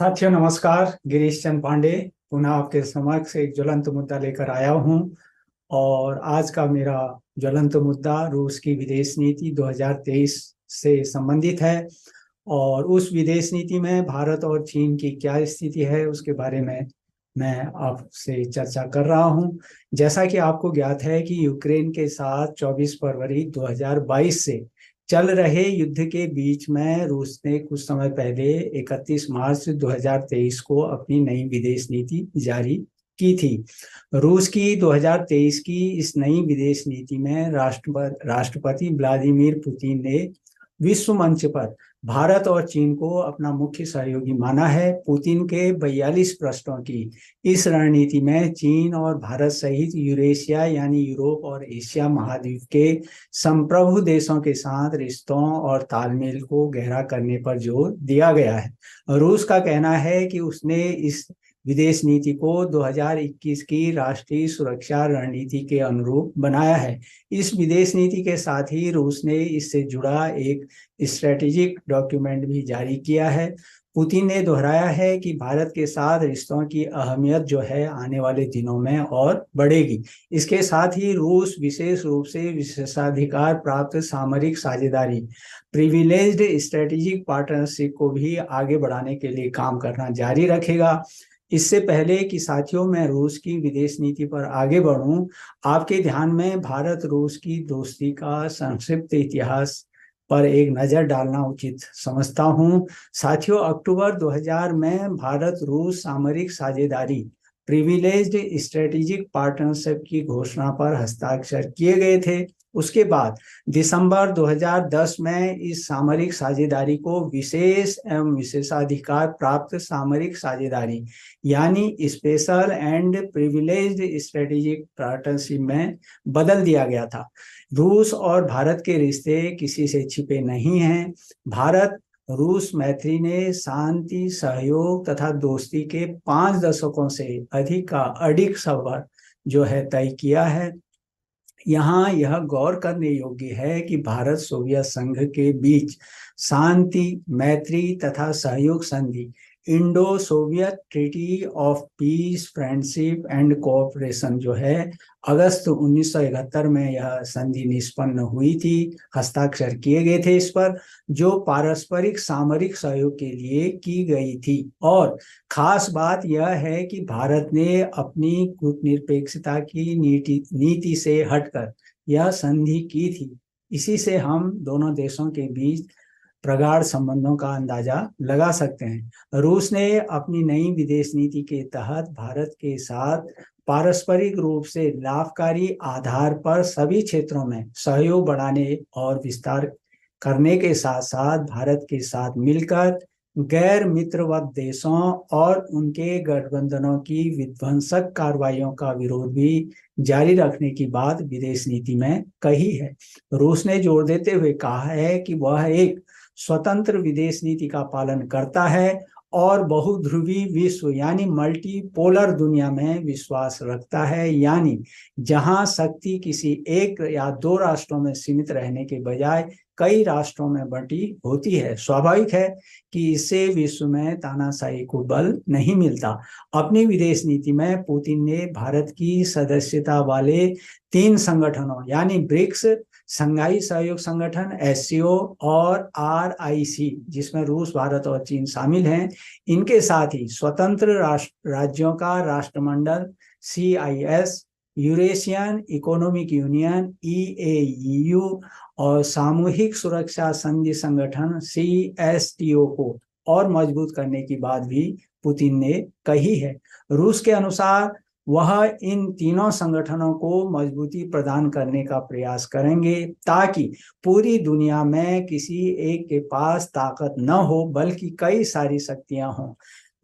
साथियों नमस्कार। गिरीश चंद पांडे पुनः आपके समक्ष एक ज्वलंत मुद्दा लेकर आया हूं। और आज का मेरा ज्वलंत मुद्दा रूस की विदेश नीति 2023 से संबंधित है। और उस विदेश नीति में भारत और चीन की क्या स्थिति है उसके बारे में मैं आपसे चर्चा कर रहा हूं। जैसा कि आपको ज्ञात है कि यूक्रेन के साथ 24 फरवरी 2022 से चल रहे युद्ध के बीच में रूस ने कुछ समय पहले 31 मार्च 2023 को अपनी नई विदेश नीति जारी की थी। रूस की 2023 की इस नई विदेश नीति में राष्ट्रपति व्लादिमीर पुतिन ने विश्व मंच पर भारत और चीन को अपना मुख्य सहयोगी माना है। पुतिन के 42 प्रश्नों की इस रणनीति में चीन और भारत सहित यूरेशिया यानी यूरोप और एशिया महाद्वीप के संप्रभु देशों के साथ रिश्तों और तालमेल को गहरा करने पर जोर दिया गया है। रूस का कहना है कि उसने इस विदेश नीति को 2021 की राष्ट्रीय सुरक्षा रणनीति के अनुरूप बनाया है। इस विदेश नीति के साथ ही रूस ने इससे जुड़ा एक स्ट्रेटेजिक डॉक्यूमेंट भी जारी किया है। पुतिन ने दोहराया है कि भारत के साथ रिश्तों की अहमियत जो है आने वाले दिनों में और बढ़ेगी। इसके साथ ही रूस विशेष रूप से विशेषाधिकार प्राप्त सामरिक साझेदारी प्रिविलेज्ड स्ट्रेटेजिक पार्टनरशिप को भी आगे बढ़ाने के लिए काम करना जारी रखेगा। इससे पहले कि साथियों मैं रूस की विदेश नीति पर आगे बढ़ूं, आपके ध्यान में भारत रूस की दोस्ती का संक्षिप्त इतिहास पर एक नजर डालना उचित समझता हूं। साथियों, अक्टूबर 2000 में भारत रूस सामरिक साझेदारी प्रिविलेज्ड स्ट्रेटेजिक पार्टनरशिप की घोषणा पर हस्ताक्षर किए गए थे। उसके बाद दिसंबर 2010 में इस सामरिक साझेदारी को विशेष एवं विशेषाधिकार प्राप्त सामरिक साझेदारी यानी special and privileged strategic partnership में बदल दिया गया था। रूस और भारत के रिश्ते किसी से छिपे नहीं हैं। भारत रूस मैत्री ने शांति, सहयोग तथा दोस्ती के 5 दशकों से अधिक का अडिग सफर जो है तय किया है। यहाँ यह गौर करने योग्य है कि भारत सोवियत संघ के बीच शांति, मैत्री तथा सहयोग संधि Indo Soviet treaty of peace, friendship and cooperation जो है अगस्त 1971 में यह संधि निष्पन्न हुई थी। हस्ताक्षर किए गए थे इस पर, जो पारस्परिक सामरिक सहयोग के लिए की गई थी। और खास बात यह है कि भारत ने अपनी कूटनिरपेक्षता की नीति से हटकर यह संधि की थी। इसी से हम दोनों देशों के बीच प्रगाढ़ संबंधों का अंदाजा लगा सकते हैं। रूस ने अपनी नई विदेश नीति के तहत भारत के साथ पारस्परिक रूप से लाभकारी आधार पर सभी क्षेत्रों में सहयोग बढ़ाने और विस्तार करने के साथ साथ भारत के साथ मिलकर गैर मित्रवत देशों और उनके गठबंधनों की विध्वंसक कार्रवाइयों का विरोध भी जारी रखने की बात विदेश नीति में कही है। रूस ने जोर देते हुए कहा है कि वह एक स्वतंत्र विदेश नीति का पालन करता है और बहुध्रुवी विश्व यानी मल्टीपोलर दुनिया में विश्वास रखता है, यानी जहां शक्ति किसी एक या दो राष्ट्रों में सीमित रहने के बजाय कई राष्ट्रों में बंटी होती है। स्वाभाविक है कि इससे विश्व में तानाशाही को बल नहीं मिलता। अपनी विदेश नीति में पुतिन ने भारत की सदस्यता वाले 3 संगठनों यानी ब्रिक्स, संघाई सहयोग संगठन एससीओ और आरआईसी, जिसमें रूस, भारत और चीन शामिल हैं, इनके साथ ही स्वतंत्र राज्यों का राष्ट्रमंडल सीआईएस, यूरेशियन इकोनॉमिक यूनियन ईएयू और सामूहिक सुरक्षा संधि संगठन सीएसटीओ को और मजबूत करने की बात भी पुतिन ने कही है। रूस के अनुसार वह इन तीनों संगठनों को मजबूती प्रदान करने का प्रयास करेंगे ताकि पूरी दुनिया में किसी एक के पास ताकत न हो बल्कि कई सारी शक्तियां हों।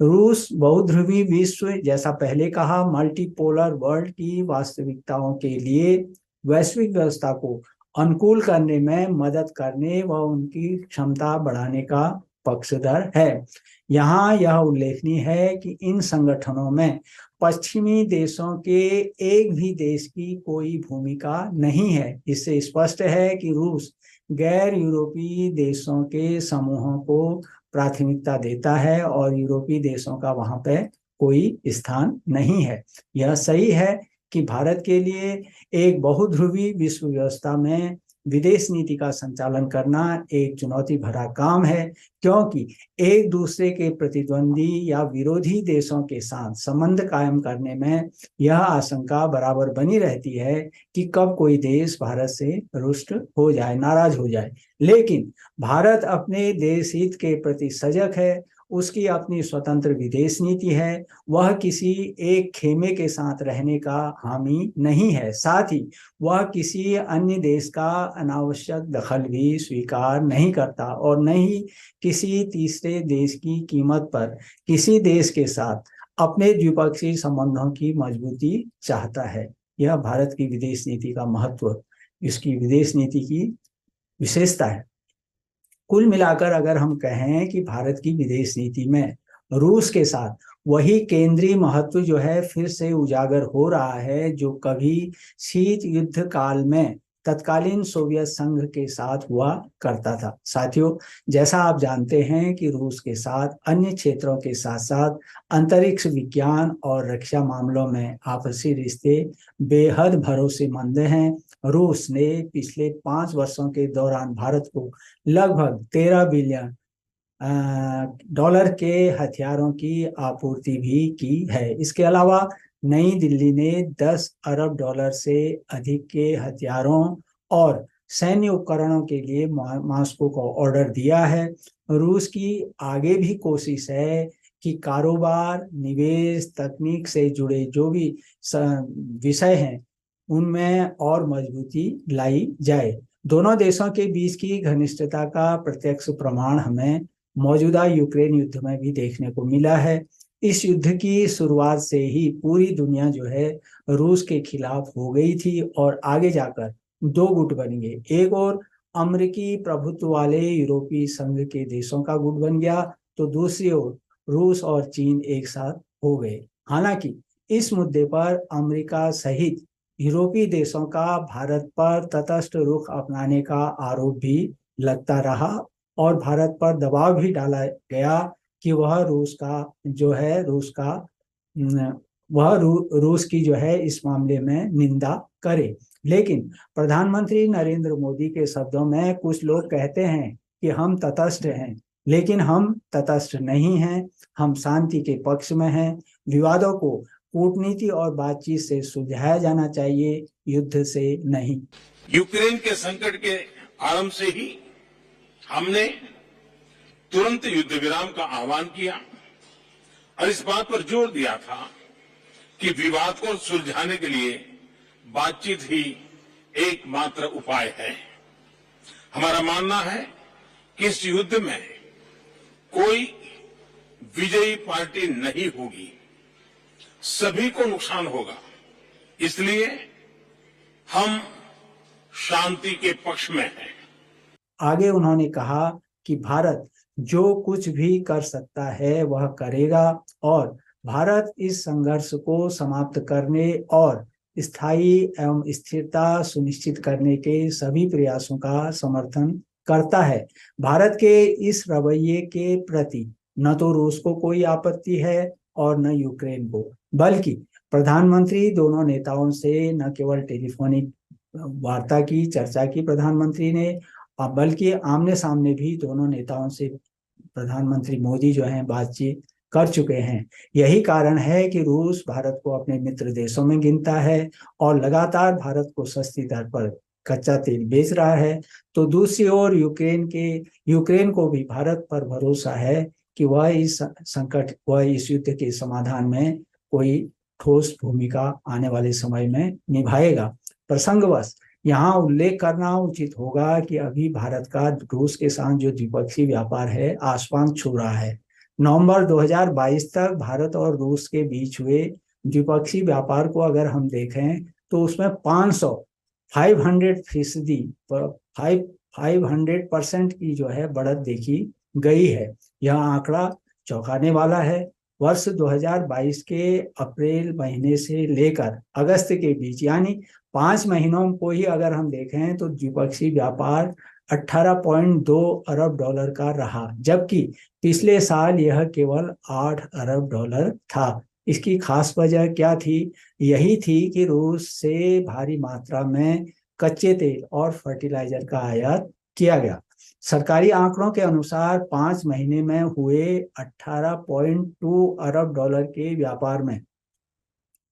रूस बहुध्रुवी विश्व, जैसा पहले कहा, मल्टीपोलर वर्ल्ड की वास्तविकताओं के लिए वैश्विक व्यवस्था को अनुकूल करने में मदद करने व उनकी क्षमता बढ़ाने का पक्षधर है। यहाँ यह उल्लेखनीय है कि इन संगठनों में पश्चिमी देशों के एक भी देश की कोई भूमिका नहीं है। इससे स्पष्ट है कि रूस गैर यूरोपीय देशों के समूहों को प्राथमिकता देता है और यूरोपीय देशों का वहां पे कोई स्थान नहीं है। यह सही है कि भारत के लिए एक बहुध्रुवी विश्व व्यवस्था में विदेश नीति का संचालन करना एक चुनौती भरा काम है, क्योंकि एक दूसरे के प्रतिद्वंदी या विरोधी देशों के साथ संबंध कायम करने में यह आशंका बराबर बनी रहती है कि कब कोई देश भारत से रुष्ट हो जाए, नाराज हो जाए। लेकिन भारत अपने देश हित के प्रति सजग है, उसकी अपनी स्वतंत्र विदेश नीति है, वह किसी एक खेमे के साथ रहने का हामी नहीं है। साथ ही वह किसी अन्य देश का अनावश्यक दखल भी स्वीकार नहीं करता और न ही किसी तीसरे देश की कीमत पर किसी देश के साथ अपने द्विपक्षीय संबंधों की मजबूती चाहता है। यह भारत की विदेश नीति का महत्व, इसकी विदेश नीति की विशेषता है। कुल मिलाकर अगर हम कहें कि भारत की विदेश नीति में रूस के साथ वही केंद्रीय महत्व जो है फिर से उजागर हो रहा है जो कभी शीत युद्ध काल में तत्कालीन सोवियत संघ के साथ हुआ करता था। साथियों, जैसा आप जानते हैं कि रूस के साथ अन्य क्षेत्रों के साथ साथ अंतरिक्ष विज्ञान और रक्षा मामलों में आपसी रिश्ते बेहद भरोसेमंद हैं। रूस ने पिछले 5 वर्षों के दौरान भारत को लगभग 13 बिलियन डॉलर के हथियारों की आपूर्ति भी की है। इसके अलावा नई दिल्ली ने 10 अरब डॉलर से अधिक के हथियारों और सैन्य उपकरणों के लिए मॉस्को को ऑर्डर दिया है। रूस की आगे भी कोशिश है कि कारोबार, निवेश, तकनीक से जुड़े जो भी विषय हैं उनमें और मजबूती लाई जाए। दोनों देशों के बीच की घनिष्ठता का प्रत्यक्ष प्रमाण हमें मौजूदा यूक्रेन युद्ध में भी देखने को मिला है। इस युद्ध की शुरुआत से ही पूरी दुनिया जो है रूस के खिलाफ हो गई थी और आगे जाकर 2 गुट बन गए। एक और अमेरिकी प्रभुत्व वाले यूरोपीय संघ के देशों का गुट बन गया, तो दूसरी ओर रूस और चीन एक साथ हो गए। हालांकि इस मुद्दे पर अमेरिका सहित यूरोपीय देशों का भारत पर तटस्थ रुख अपनाने का आरोप भी लगता रहा और भारत पर दबाव भी डाला गया कि वह रूस की जो है इस मामले में निंदा करे। लेकिन प्रधानमंत्री नरेंद्र मोदी के शब्दों में कुछ लोग कहते हैं कि हम तटस्थ हैं, लेकिन हम तटस्थ नहीं हैं। हम शांति के पक्ष में हैं। विवादों को कूटनीति और बातचीत से सुलझाया जाना चाहिए, युद्ध से नहीं। यूक्रेन के संकट के आरंभ से ही हमने तुरंत युद्ध विराम का आह्वान किया और इस बात पर जोर दिया था कि विवाद को सुलझाने के लिए बातचीत ही एकमात्र उपाय है। हमारा मानना है कि इस युद्ध में कोई विजयी पार्टी नहीं होगी, सभी को नुकसान होगा। इसलिए हम शांति के पक्ष में हैं। आगे उन्होंने कहा कि भारत जो कुछ भी कर सकता है वह करेगा और भारत इस संघर्ष को समाप्त करने और स्थायी एवं स्थिरता सुनिश्चित करने के सभी प्रयासों का समर्थन करता है। भारत के इस रवैये के प्रति न तो रूस को कोई आपत्ति है और न यूक्रेन को, बल्कि प्रधानमंत्री दोनों नेताओं से न केवल टेलीफोनिक वार्ता की, चर्चा की प्रधानमंत्री ने, बल्कि आमने सामने भी दोनों नेताओं से प्रधानमंत्री मोदी जो हैं बातचीत कर चुके हैं। यही कारण है कि रूस भारत को अपने मित्र देशों में गिनता है और लगातार भारत को सस्ती दर पर कच्चा तेल बेच रहा है। तो दूसरी ओर यूक्रेन को भी भारत पर भरोसा है कि वह इस युद्ध के समाधान में कोई ठोस भूमिका आने वाले समय में निभाएगा। प्रसंगवश यहाँ उल्लेख करना उचित होगा कि अभी भारत का रूस के साथ जो द्विपक्षीय व्यापार है आसमान छू रहा है। नवंबर 2022 तक भारत और रूस के बीच हुए द्विपक्षीय व्यापार को अगर हम देखें तो उसमें 500% की जो है बढ़त देखी गई है। यह आंकड़ा चौंकाने वाला है। वर्ष 2022 के अप्रैल महीने से लेकर अगस्त के बीच यानी 5 महीनों को ही अगर हम देखें तो द्विपक्षीय व्यापार 18.2 अरब डॉलर का रहा, जबकि पिछले साल यह केवल 8 अरब डॉलर था। इसकी खास वजह क्या थी? यही थी कि रूस से भारी मात्रा में कच्चे तेल और फर्टिलाइजर का आयात किया गया। सरकारी आंकड़ों के अनुसार 5 महीने में हुए 18.2 अरब डॉलर के व्यापार में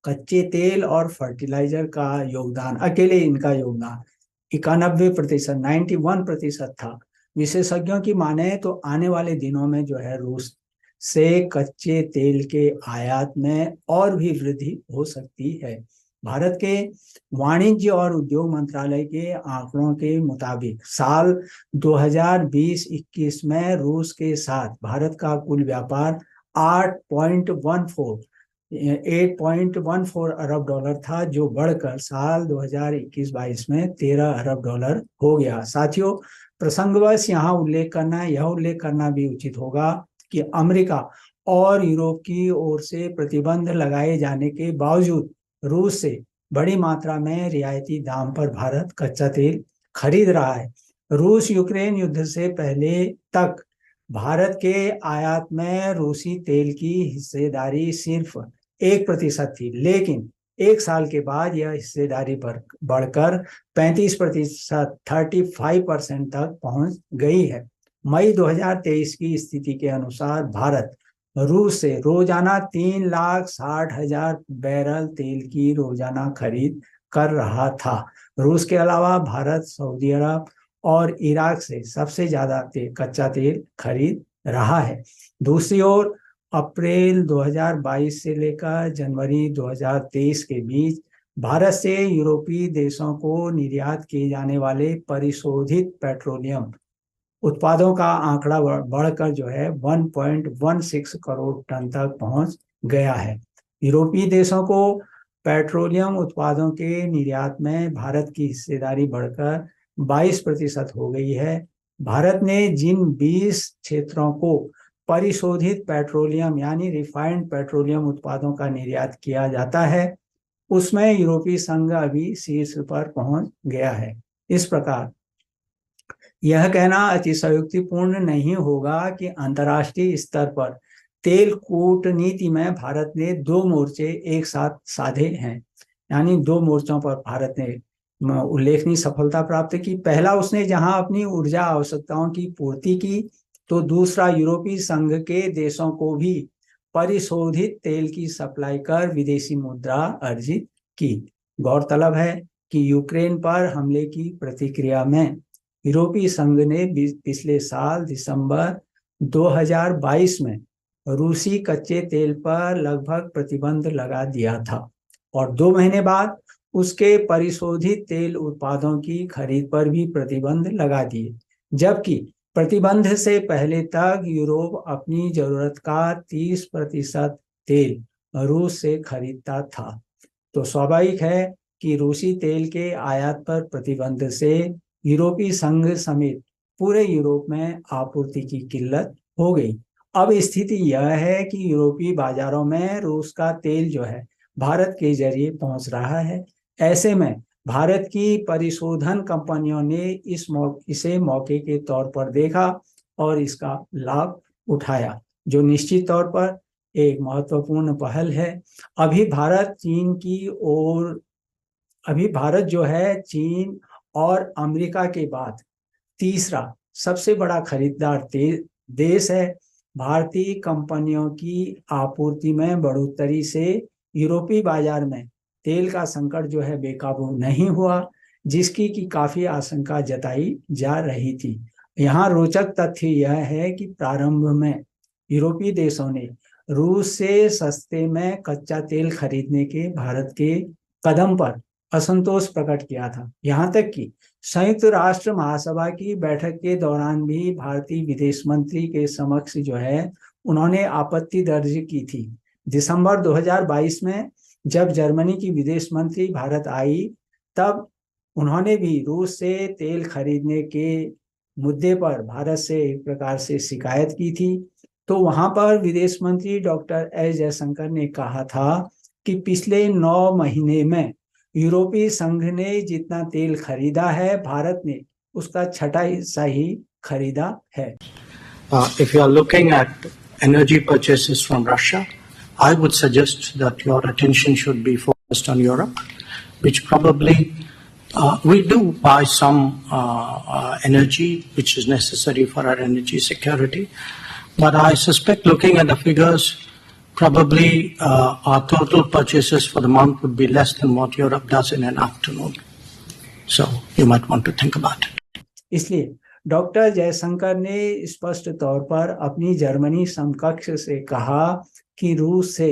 कच्चे तेल और फर्टिलाइजर का योगदान, अकेले इनका योगदान 91%, 91% था। विशेषज्ञों की माने तो आने वाले दिनों में जो है रूस से कच्चे तेल के आयात में और भी वृद्धि हो सकती है। भारत के वाणिज्य और उद्योग मंत्रालय के आंकड़ों के मुताबिक साल 2020-21 में रूस के साथ भारत का कुल व्यापार 8.14 अरब डॉलर था, जो बढ़कर साल 2021-22 में 13 अरब डॉलर हो गया। साथियों, प्रसंगवश यह उल्लेख करना भी उचित होगा कि अमेरिका और यूरोप की ओर से प्रतिबंध लगाए जाने के बावजूद रूस से बड़ी मात्रा में रियायती दाम पर भारत कच्चा तेल खरीद रहा है। रूस यूक्रेन युद्ध से पहले तक भारत के आयात में रूसी तेल की हिस्सेदारी सिर्फ 1% थी, लेकिन एक साल के बाद यह हिस्सेदारी बढ़कर 35%, 35% तक पहुंच गई है। मई 2023 की स्थिति के अनुसार भारत रूस से रोजाना 3,60,000 बैरल तेल की रोजाना खरीद कर रहा था। रूस के अलावा भारत सऊदी अरब और इराक से सबसे ज्यादा कच्चा तेल खरीद रहा है। दूसरी ओर अप्रैल 2022 से लेकर जनवरी 2023 के बीच भारत से यूरोपीय देशों को निर्यात किए जाने वाले परिशोधित पेट्रोलियम उत्पादों का आंकड़ा बढ़कर जो है 1.16 करोड़ टन तक पहुंच गया है। यूरोपीय देशों को पेट्रोलियम उत्पादों के निर्यात में भारत की हिस्सेदारी बढ़कर 22% हो गई है। भारत ने जिन 20 क्षेत्रों को परिशोधित पेट्रोलियम यानी रिफाइंड पेट्रोलियम उत्पादों का निर्यात किया जाता है, उसमें यूरोपीय संघ अभी शीर्ष पर पहुंच गया है। इस प्रकार यह कहना अतिशयोक्तिपूर्ण नहीं होगा कि अंतर्राष्ट्रीय स्तर पर तेल कूटनीति में भारत ने 2 मोर्चे एक साथ साधे हैं, यानी 2 मोर्चों पर भारत ने उल्लेखनीय सफलता प्राप्त की। पहला, उसने जहां अपनी ऊर्जा आवश्यकताओं की पूर्ति की, तो दूसरा, यूरोपीय संघ के देशों को भी परिशोधित तेल की सप्लाई कर विदेशी मुद्रा अर्जित की। गौरतलब है कि यूक्रेन पर हमले की प्रतिक्रिया में यूरोपीय संघ ने पिछले साल दिसंबर 2022 में रूसी कच्चे तेल पर लगभग प्रतिबंध लगा दिया था और 2 महीने बाद उसके परिशोधित तेल उत्पादों की खरीद पर भी प्रतिबंध लगा दिए, जबकि प्रतिबंध से पहले तक यूरोप अपनी जरूरत का 30% तेल रूस से खरीदता था। तो स्वाभाविक है कि रूसी तेल के आयात पर प्रतिबंध से यूरोपीय संघ समेत पूरे यूरोप में आपूर्ति की किल्लत हो गई। अब स्थिति यह है कि यूरोपीय बाजारों में रूस का तेल जो है भारत के जरिए पहुंच रहा है। ऐसे में भारत की परिशोधन कंपनियों ने इसे मौके के तौर पर देखा और इसका लाभ उठाया, जो निश्चित तौर पर एक महत्वपूर्ण पहल है। अभी भारत जो है चीन और अमेरिका के बाद तीसरा सबसे बड़ा खरीदार देश है। भारतीय कंपनियों की आपूर्ति में बढ़ोतरी से यूरोपीय बाजार में तेल का संकट जो है बेकाबू नहीं हुआ, जिसकी की काफी आशंका जताई जा रही थी। यहाँ रोचक तथ्य यह है कि प्रारंभ में यूरोपीय देशों ने रूस से सस्ते में कच्चा तेल खरीदने के भारत के कदम पर असंतोष प्रकट किया था। यहाँ तक कि संयुक्त राष्ट्र महासभा की बैठक के दौरान भी भारतीय विदेश मंत्री के समक्ष जो है उन्होंने आपत्ति दर्ज की थी। दिसंबर 2022 में जब जर्मनी की विदेश मंत्री भारत आई, तब उन्होंने भी रूस से तेल खरीदने के मुद्दे पर भारत से एक प्रकार से शिकायत की थी। तो वहां पर विदेश मंत्री डॉक्टर एस जयशंकर ने कहा था कि पिछले 9 महीने में यूरोपीय संघ ने जितना तेल खरीदा है, भारत ने उसका छठा हिस्सा ही खरीदा है। If you are looking at energy purchases from Russia, I would suggest that your attention should be focused on Europe, which probably we do buy some energy which is necessary for our energy security. But I suspect, looking at the figures, probably our total purchases for the month would be less than what Europe does in an afternoon. So you might want to think about it. इसलिए doctor Jaishankar ने स्पष्ट तौर पर अपनी Germany समकक्ष से कहा कि रूस से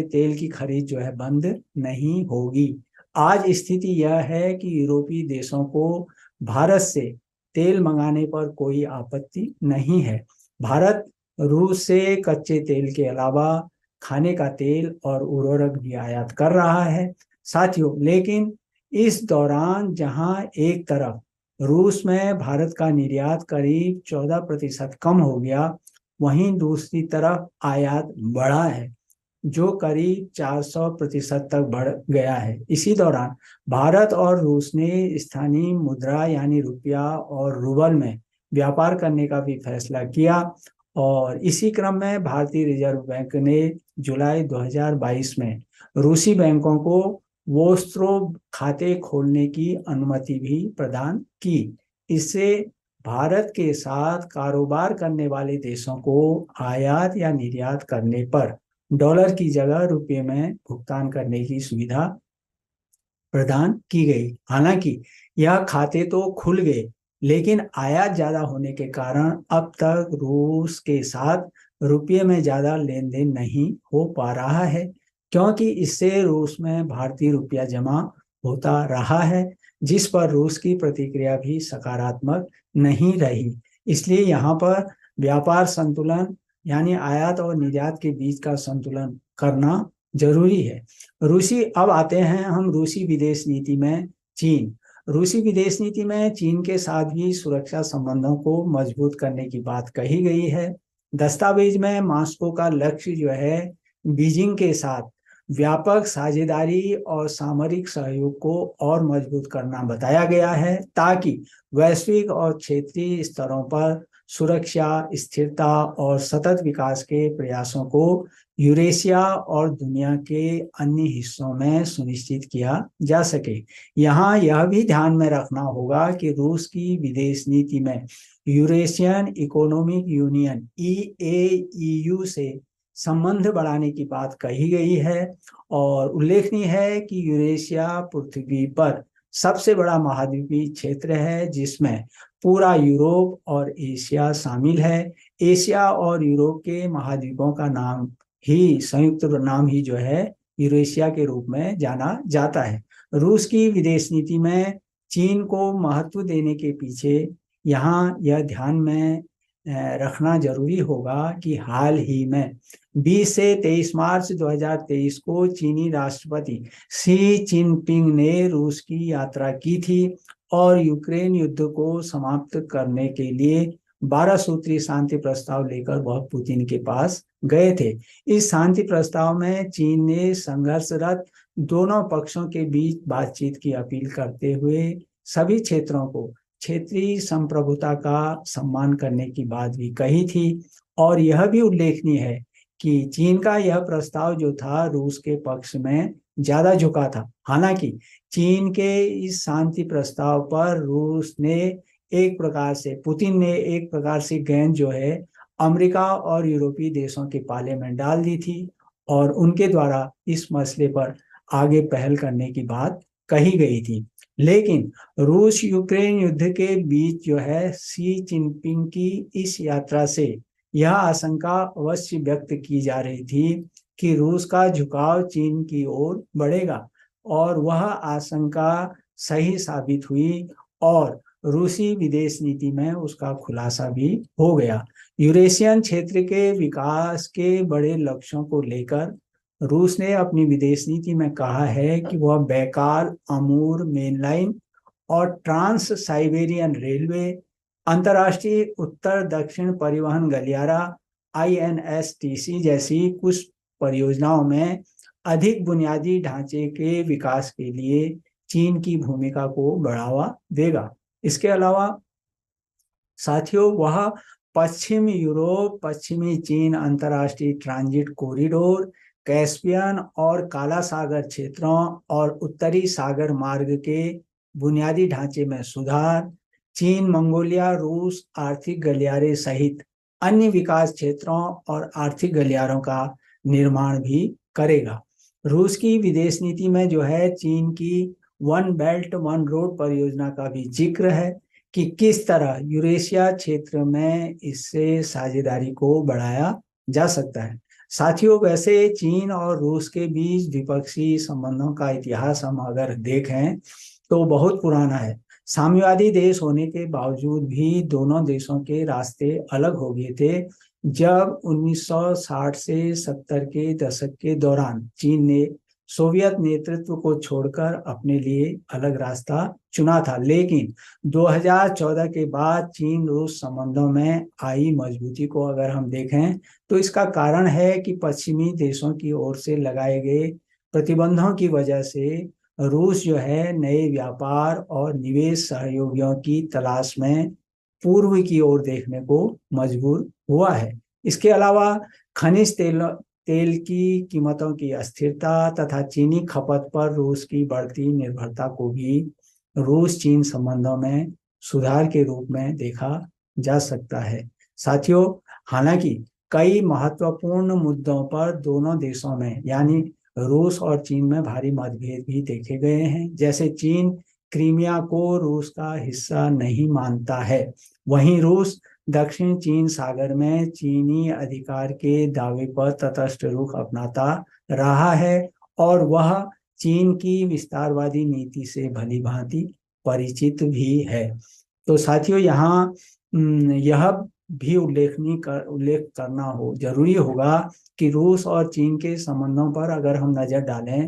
तेल की खरीद जो है बंद नहीं होगी। आज स्थिति यह है कि यूरोपीय देशों को भारत से तेल मंगाने पर कोई आपत्ति नहीं है। भारत रूस से कच्चे तेल के अलावा खाने का तेल और उर्वरक भी आयात कर रहा है। साथियों, लेकिन इस दौरान जहां एक तरफ रूस में भारत का निर्यात करीब 14% कम हो गया, वहीं दूसरी तरफ आयात बढ़ा है जो करीब 400% तक बढ़ गया है। इसी दौरान भारत और रूस ने स्थानीय मुद्रा यानी रुपया और रूबल में व्यापार करने का भी फैसला किया और इसी क्रम में भारतीय रिजर्व बैंक ने जुलाई 2022 में रूसी बैंकों को वोस्त्रो खाते खोलने की अनुमति भी प्रदान की। इससे भारत के साथ कारोबार करने वाले देशों को आयात या निर्यात करने पर डॉलर की जगह रुपये में भुगतान करने की सुविधा प्रदान की गई। हालांकि यह खाते तो खुल गए, लेकिन आयात ज्यादा होने के कारण अब तक रूस के साथ रुपये में ज्यादा लेन देन नहीं हो पा रहा है, क्योंकि इससे रूस में भारतीय रुपया जमा होता रहा है, जिस पर रूस की प्रतिक्रिया भी सकारात्मक नहीं रही। इसलिए यहाँ पर व्यापार संतुलन यानी आयात और निर्यात के बीच का संतुलन करना जरूरी है। अब आते हैं हम रूसी विदेश नीति में चीन। रूसी विदेश नीति में चीन के साथ भी सुरक्षा संबंधों को मजबूत करने की बात कही गई है। दस्तावेज में मॉस्को का लक्ष्य जो है बीजिंग के साथ व्यापक साझेदारी और सामरिक सहयोग को और मजबूत करना बताया गया है, ताकि वैश्विक और क्षेत्रीय स्तरों पर सुरक्षा, स्थिरता और सतत विकास के प्रयासों को यूरेशिया और दुनिया के अन्य हिस्सों में सुनिश्चित किया जा सके। यहाँ यह भी ध्यान में रखना होगा कि रूस की विदेश नीति में यूरेशियन इकोनॉमिक यूनियन EAEU से संबंध बढ़ाने की बात कही गई है और उल्लेखनीय है कि यूरेशिया पृथ्वी पर सबसे बड़ा महाद्वीपीय क्षेत्र है, जिसमें पूरा यूरोप और एशिया शामिल है। एशिया और यूरोप के महाद्वीपों का संयुक्त नाम ही जो है यूरेशिया के रूप में जाना जाता है। रूस की विदेश नीति में चीन को महत्व देने के पीछे यहाँ यह ध्यान में रखना जरूरी होगा कि हाल ही में 20 से 23 मार्च 2023 को चीनी राष्ट्रपति शी जिनपिंग ने रूस की यात्रा की थी और यूक्रेन युद्ध को समाप्त करने के लिए 12 सूत्री शांति प्रस्ताव लेकर वह पुतिन के पास गए थे। इस शांति प्रस्ताव में चीन ने संघर्षरत दोनों पक्षों के बीच बातचीत की अपील करते हुए सभी क्षेत्रों को क्षेत्रीय संप्रभुता का सम्मान करने की बात भी कही थी और यह भी उल्लेखनीय है कि चीन का यह प्रस्ताव जो था रूस के पक्ष में ज्यादा झुका था। हालांकि चीन के इस शांति प्रस्ताव पर पुतिन ने एक प्रकार से गेंद जो है अमेरिका और यूरोपीय देशों के पाले में डाल दी थी और उनके द्वारा इस मसले पर आगे पहल करने की बात कही गई थी। लेकिन रूस यूक्रेन युद्ध के बीच जो है शी जिनपिंग की इस यात्रा से यह आशंका अवश्य व्यक्त की जा रही थी कि रूस का झुकाव चीन की ओर बढ़ेगा और वह आशंका सही साबित हुई और रूसी विदेश नीति में उसका खुलासा भी हो गया। यूरेशियन क्षेत्र के विकास के बड़े लक्ष्यों को लेकर रूस ने अपनी विदेश नीति में कहा है कि वह बैकाल अमूर मेन लाइन और ट्रांस साइबेरियन रेलवे, अंतर्राष्ट्रीय उत्तर दक्षिण परिवहन गलियारा INSTC जैसी कुछ परियोजनाओं में अधिक बुनियादी ढांचे के विकास के लिए चीन की भूमिका को बढ़ावा देगा। इसके अलावा साथियों, वह पश्चिम यूरोप, पश्चिमी चीन अंतर्राष्ट्रीय ट्रांजिट कॉरिडोर, कैस्पियन और काला सागर क्षेत्रों और उत्तरी सागर मार्ग के बुनियादी ढांचे में सुधार, चीन मंगोलिया रूस आर्थिक गलियारे सहित अन्य विकास क्षेत्रों और आर्थिक गलियारों का निर्माण भी करेगा। रूस की विदेश नीति में जो है चीन की वन बेल्ट वन रोड परियोजना का भी जिक्र है कि किस तरह यूरेशिया क्षेत्र में इससे साझेदारी को बढ़ाया जा सकता है। साथियों, वैसे चीन और रूस के बीच द्विपक्षीय संबंधों का इतिहास हम अगर देखें तो बहुत पुराना है। साम्यवादी देश होने के बावजूद भी दोनों देशों के रास्ते अलग हो गए थे जब 1960 से 70 के दशक के दौरान चीन ने सोवियत नेतृत्व को छोड़कर अपने लिए अलग रास्ता चुना था। लेकिन 2014 के बाद चीन रूस संबंधों में आई मजबूती को अगर हम देखें तो इसका कारण है कि पश्चिमी देशों की ओर से लगाए गए प्रतिबंधों की वजह से रूस जो है नए व्यापार और निवेश सहयोगियों की तलाश में पूर्व की ओर देखने को मजबूर हुआ है। इसके अलावा खनिज तेल की कीमतों की अस्थिरता तथा चीनी खपत पर रूस की बढ़ती निर्भरता को भी रूस चीन संबंधों में सुधार के रूप में देखा जा सकता है। साथियों, हालांकि कई महत्वपूर्ण मुद्दों पर दोनों देशों में यानी रूस और चीन में भारी मतभेद भी देखे गए हैं। जैसे चीन क्रीमिया को रूस का हिस्सा नहीं मानता है, वहीं रूस दक्षिण चीन सागर में चीनी अधिकार के दावे पर तटस्थ रुख अपनाता रहा है और वह चीन की विस्तारवादी नीति से भली भांति परिचित भी है। तो साथियों, यहाँ यह भी उल्लेख करना जरूरी होगा कि रूस और चीन के संबंधों पर अगर हम नजर डालें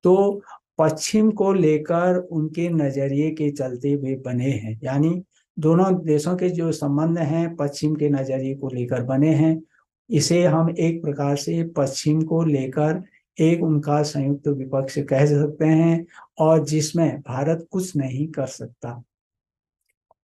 तो पश्चिम को लेकर उनके नजरिए के चलते वे बने हैं, यानी दोनों देशों के जो संबंध हैं पश्चिम के नजरिए को लेकर बने हैं। इसे हम एक प्रकार से पश्चिम को लेकर एक उनका संयुक्त विपक्ष कह सकते हैं और जिसमें भारत कुछ नहीं कर सकता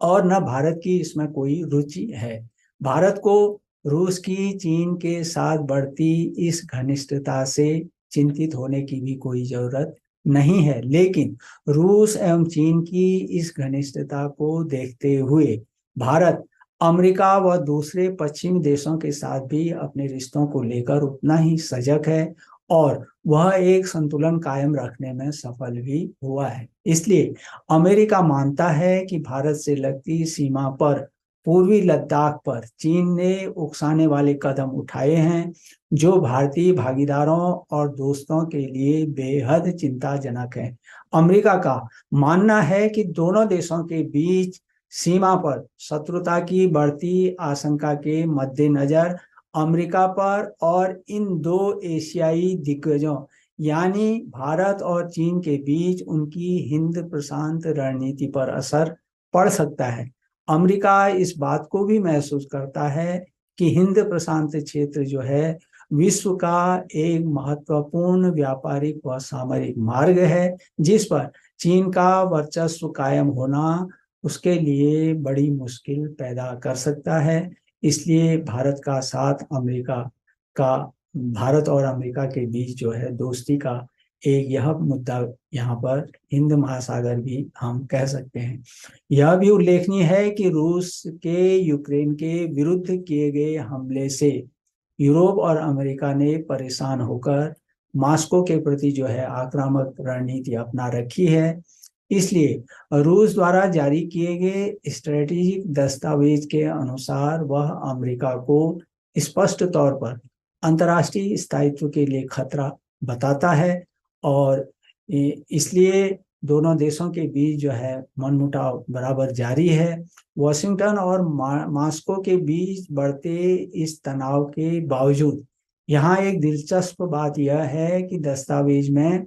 और न भारत की इसमें कोई रुचि है। भारत को रूस की चीन के साथ बढ़ती इस घनिष्ठता से चिंतित होने की भी कोई जरूरत नहीं है, लेकिन रूस एवं चीन की इस घनिष्ठता को देखते हुए भारत अमेरिका व दूसरे पश्चिमी देशों के साथ भी अपने रिश्तों को लेकर उतना ही सजग है और वह एक संतुलन कायम रखने में सफल भी हुआ है। इसलिए अमेरिका मानता है कि भारत से लगती सीमा पर पूर्वी लद्दाख पर चीन ने उकसाने वाले कदम उठाए हैं जो भारतीय भागीदारों और दोस्तों के लिए बेहद चिंताजनक है। अमेरिका का मानना है कि दोनों देशों के बीच सीमा पर शत्रुता की बढ़ती आशंका के मद्देनजर अमेरिका पर और इन दो एशियाई दिग्गजों यानी भारत और चीन के बीच उनकी हिंद प्रशांत रणनीति पर असर पड़ सकता है। अमेरिका इस बात को भी महसूस करता है कि हिंद प्रशांत क्षेत्र जो है विश्व का एक महत्वपूर्ण व्यापारिक व सामरिक मार्ग है जिस पर चीन का वर्चस्व कायम होना उसके लिए बड़ी मुश्किल पैदा कर सकता है। इसलिए भारत का साथ अमेरिका का भारत और अमेरिका के बीच जो है दोस्ती का एक यह मुद्दा यहाँ पर हिंद महासागर भी हम कह सकते हैं। यह भी उल्लेखनीय है कि रूस के यूक्रेन के विरुद्ध किए गए हमले से यूरोप और अमेरिका ने परेशान होकर मॉस्को के प्रति जो है आक्रामक रणनीति अपना रखी है। इसलिए रूस द्वारा जारी किए गए स्ट्रेटेजिक दस्तावेज के अनुसार वह अमेरिका को स्पष्ट तौर पर अंतर्राष्ट्रीय स्थायित्व के लिए खतरा बताता है और इसलिए दोनों देशों के बीच जो है मनमुटाव बराबर जारी है। वॉशिंगटन और मॉस्को के बीच बढ़ते इस तनाव के बावजूद यहाँ एक दिलचस्प बात यह है कि दस्तावेज में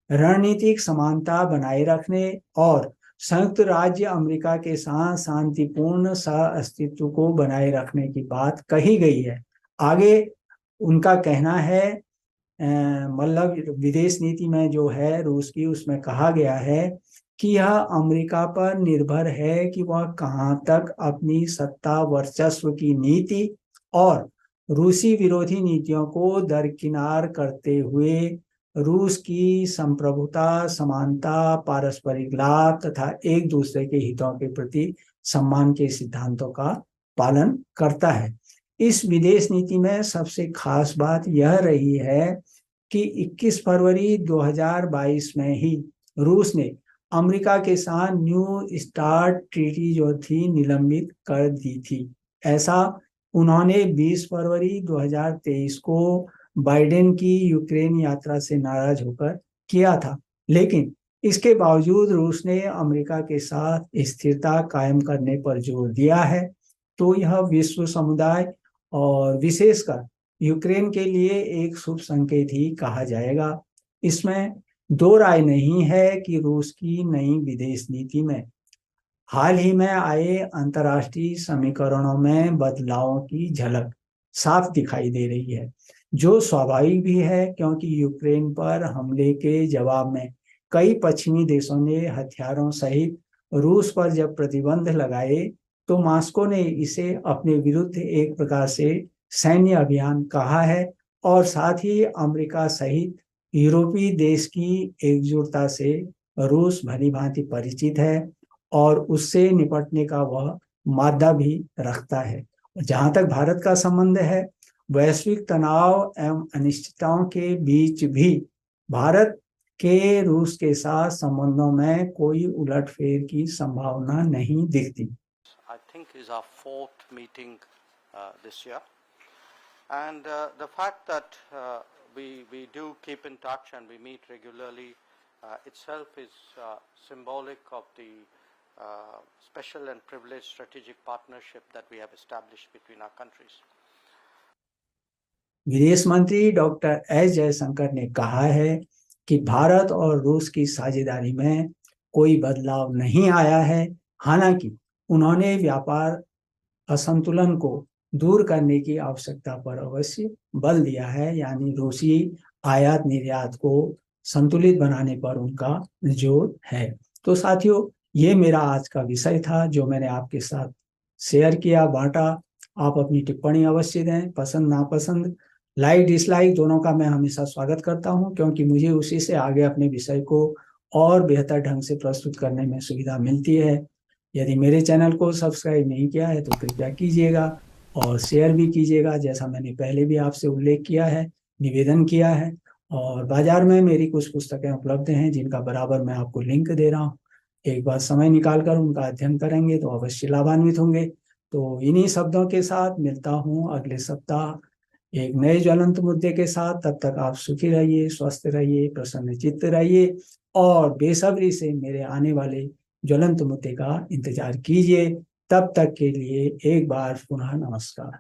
रणनीतिक समानता बनाए रखने और संयुक्त राज्य अमेरिका के साथ शांतिपूर्ण सह अस्तित्व को बनाए रखने की बात कही गई है। आगे उनका कहना है मतलब विदेश नीति में जो है रूस की, उसमें कहा गया है कि यह अमेरिका पर निर्भर है कि वह कहां तक अपनी सत्ता वर्चस्व की नीति और रूसी विरोधी नीतियों को दरकिनार करते हुए रूस की संप्रभुता, समानता, पारस्परिक लाभ तथा एक दूसरे के हितों के प्रति सम्मान के सिद्धांतों का पालन करता है। इस विदेश नीति में सबसे खास बात यह रही है कि 21 फरवरी 2022 में ही रूस ने अमेरिका के साथ न्यू स्टार्ट ट्रीटी जो थी निलंबित कर दी थी। ऐसा उन्होंने 20 फरवरी 2023 को बाइडेन की यूक्रेन यात्रा से नाराज होकर किया था, लेकिन इसके बावजूद रूस ने अमेरिका के साथ स्थिरता कायम करने पर जोर दिया है। तो यह विश्व समुदाय और विशेषकर यूक्रेन के लिए एक शुभ संकेत ही कहा जाएगा। इसमें दो राय नहीं है कि रूस की नई विदेश नीति में हाल ही में आए अंतर्राष्ट्रीय समीकरणों में बदलावों की झलक साफ दिखाई दे रही है, जो स्वाभाविक भी है क्योंकि यूक्रेन पर हमले के जवाब में कई पश्चिमी देशों ने हथियारों सहित रूस पर जब प्रतिबंध लगाए तो मॉस्को ने इसे अपने विरुद्ध एक प्रकार से सैन्य अभियान कहा है और साथ ही अमेरिका सहित यूरोपीय देश की एकजुटता से रूस भली भांति परिचित है और उससे निपटने का वह मादा भी रखता है। जहां तक भारत का संबंध है, वैश्विक तनाव एवं अनिश्चितताओं के बीच भी भारत के रूस के साथ संबंधों में कोई उलटफेर की संभावना नहीं दिखती। I think is our fourth meeting this year, and the fact that we do keep in touch and we meet regularly itself is symbolic of the special and privileged strategic partnership that we have established between our countries. विदेश मंत्री doctor S Jaishankar ने कहा है कि भारत और रूस की साझेदारी में कोई बदलाव नहीं आया है। हालांकि उन्होंने व्यापार असंतुलन को दूर करने की आवश्यकता पर अवश्य बल दिया है, यानी रूसी आयात निर्यात को संतुलित बनाने पर उनका जोर है। तो साथियों, ये मेरा आज का विषय था जो मैंने आपके साथ शेयर किया, बांटा। आप अपनी टिप्पणी अवश्य दें, पसंद नापसंद, लाइक डिसलाइक दोनों का मैं हमेशा स्वागत करता हूं, क्योंकि मुझे उसी से आगे अपने विषय को और बेहतर ढंग से प्रस्तुत करने में सुविधा मिलती है। यदि मेरे चैनल को सब्सक्राइब नहीं किया है तो कृपया कीजिएगा और शेयर भी कीजिएगा, जैसा मैंने पहले भी आपसे उल्लेख किया है, निवेदन किया है। और बाजार में मेरी कुछ पुस्तकें उपलब्ध हैं जिनका बराबर मैं आपको लिंक दे रहा हूँ। एक बार समय निकालकर उनका अध्ययन करेंगे तो अवश्य लाभान्वित होंगे। तो इन्हीं शब्दों के साथ मिलता हूँ अगले सप्ताह एक नए ज्वलंत मुद्दे के साथ। तब तक आप सुखी रहिए, स्वस्थ रहिए, प्रसन्नचित्त रहिए और बेसब्री से मेरे आने वाले ज्वलंत मुद्दे का इंतजार कीजिए। तब तक के लिए एक बार पुनः नमस्कार।